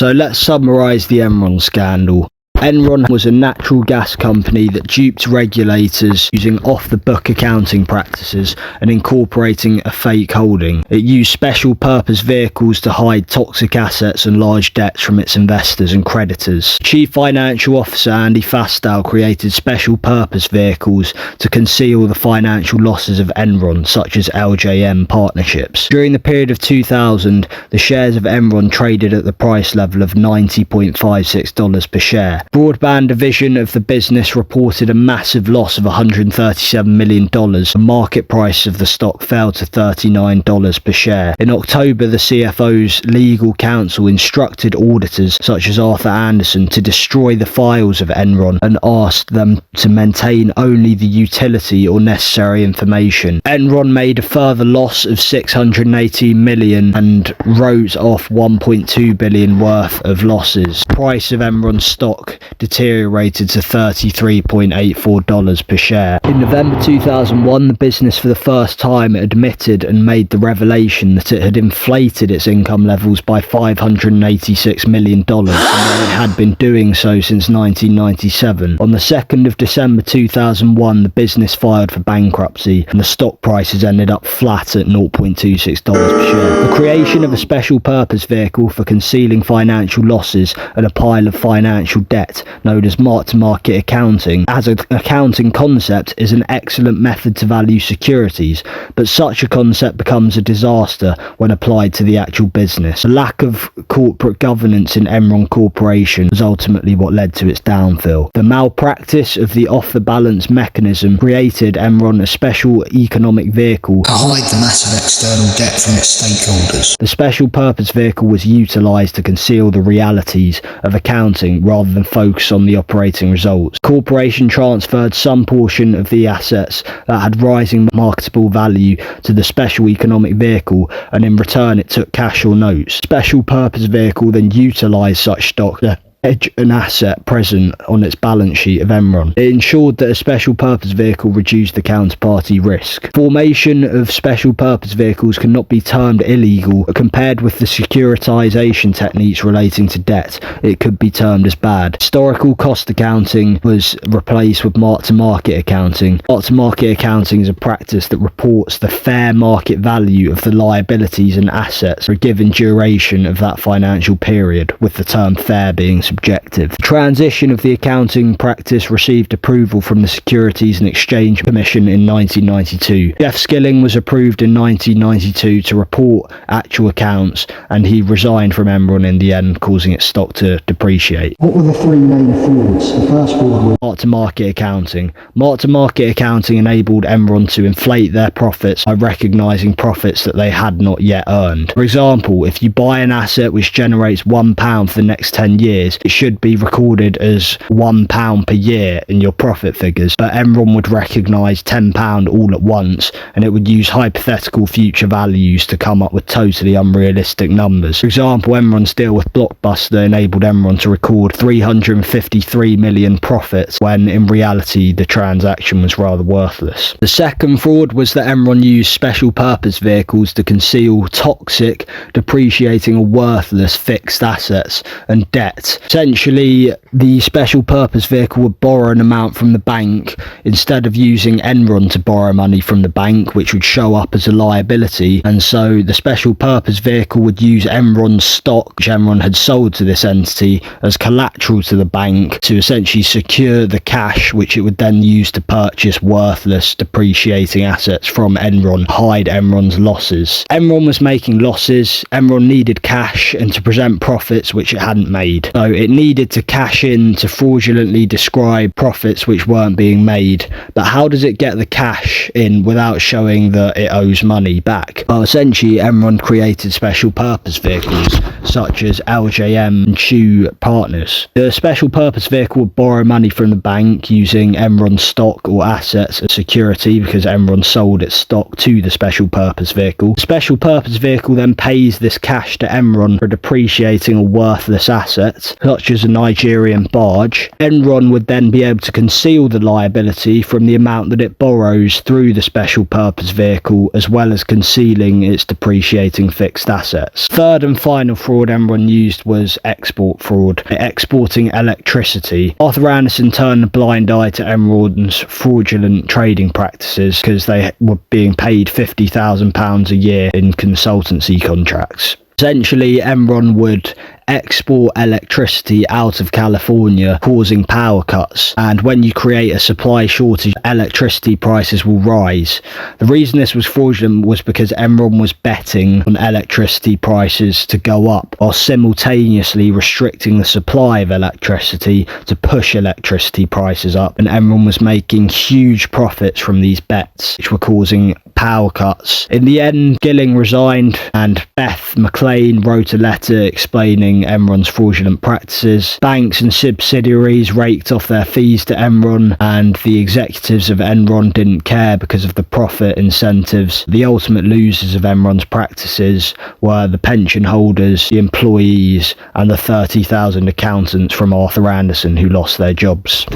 So let's summarise the Enron scandal. Enron was a natural gas company that duped regulators using off-the-book accounting practices and incorporating a fake holding. It used special purpose vehicles to hide toxic assets and large debts from its investors and creditors. Chief Financial Officer Andy Fastow created special purpose vehicles to conceal the financial losses of Enron, such as LJM partnerships. During the period of 2000, the shares of Enron traded at the price level of $90.56 per share. Broadband division of the business reported a massive loss of $137 million. The market price of the stock fell to $39 per share. In October, the CFO's legal counsel instructed auditors such as Arthur Andersen to destroy the files of Enron and asked them to maintain only the utility or necessary information. Enron made a further loss of $618 million and wrote off $1.2 billion worth of losses. Price of Enron stock deteriorated to $33.84 per share. In November 2001, the business for the first time admitted and made the revelation that it had inflated its income levels by $586 million, and that it had been doing so since 1997. On the 2nd of December 2001, the business filed for bankruptcy, and the stock prices ended up flat at $0.26 per share. The creation of a special purpose vehicle for concealing financial losses and a pile of financial debt, known as mark-to-market accounting, as an accounting concept is an excellent method to value securities, but such a concept becomes a disaster when applied to the actual business. The lack of corporate governance in Enron Corporation was ultimately what led to its downfall. The malpractice of the off-the-balance mechanism created Enron a special economic vehicle to hide the massive external debt from its stakeholders. The special purpose vehicle was utilised to conceal the realities of accounting rather than focus on the operating results. The corporation transferred some portion of the assets that had rising marketable value to the special economic vehicle, and in return it took cash or notes. Special purpose vehicle then utilised such stock to hedge an asset present on its balance sheet of Enron. It ensured that a special purpose vehicle reduced the counterparty risk. Formation of special purpose vehicles cannot be termed illegal. Compared with the securitization techniques relating to debt, it could be termed as bad. Historical cost accounting was replaced with mark-to-market accounting. Mark-to-market accounting is a practice that reports the fair market value of the liabilities and assets for a given duration of that financial period, with the term fair being subjective. The transition of the accounting practice received approval from the Securities and Exchange Commission in 1992. Jeff Skilling was approved in 1992 to report actual accounts, and he resigned from Enron in the end, causing its stock to depreciate. What were the three main frauds? The first fraud was mark-to-market accounting. Mark-to-market accounting enabled Enron to inflate their profits by recognising profits that they had not yet earned. For example, if you buy an asset which generates £1 for the next 10 years, it should be recorded as £1 per year in your profit figures, but Enron would recognise £10 all at once, and it would use hypothetical future values to come up with totally unrealistic numbers. For example, Enron's deal with Blockbuster enabled Enron to record $353 million profits, when in reality the transaction was rather worthless. The second fraud was that Enron used special purpose vehicles to conceal toxic, depreciating or worthless fixed assets and debt. Essentially, the special purpose vehicle would borrow an amount from the bank instead of using Enron to borrow money from the bank, which would show up as a liability, and so the special purpose vehicle would use Enron's stock, which Enron had sold to this entity, as collateral to the bank to essentially secure the cash, which it would then use to purchase worthless, depreciating assets from Enron, hide Enron's losses. Enron was making losses, Enron needed cash and to present profits which it hadn't made. So it needed to cash in to fraudulently describe profits which weren't being made. But how does it get the cash in without showing that it owes money back? Well, essentially, Enron created special purpose vehicles such as LJM and Chu Partners. The special purpose vehicle would borrow money from the bank using Enron stock or assets as security, because Enron sold its stock to the special purpose vehicle. The special purpose vehicle then pays this cash to Enron for depreciating or worthless assets, such as a Nigerian barge, Enron would then be able to conceal the liability from the amount that it borrows through the special purpose vehicle, as well as concealing its depreciating fixed assets. Third and final fraud Enron used was export fraud, exporting electricity. Arthur Andersen turned a blind eye to Enron's fraudulent trading practices because they were being paid £50,000 a year in consultancy contracts. Essentially, Enron would export electricity out of California, causing power cuts, and when you create a supply shortage, electricity prices will rise. The reason this was fraudulent was because Enron was betting on electricity prices to go up, while simultaneously restricting the supply of electricity to push electricity prices up, and Enron was making huge profits from these bets, which were causing power cuts. In the end, Gilling resigned, and Beth McLean wrote a letter explaining Enron's fraudulent practices. Banks and subsidiaries raked off their fees to Enron, and the executives of Enron didn't care because of the profit incentives. The ultimate losers of Enron's practices were the pension holders, the employees, and the 30,000 accountants from Arthur Andersen who lost their jobs.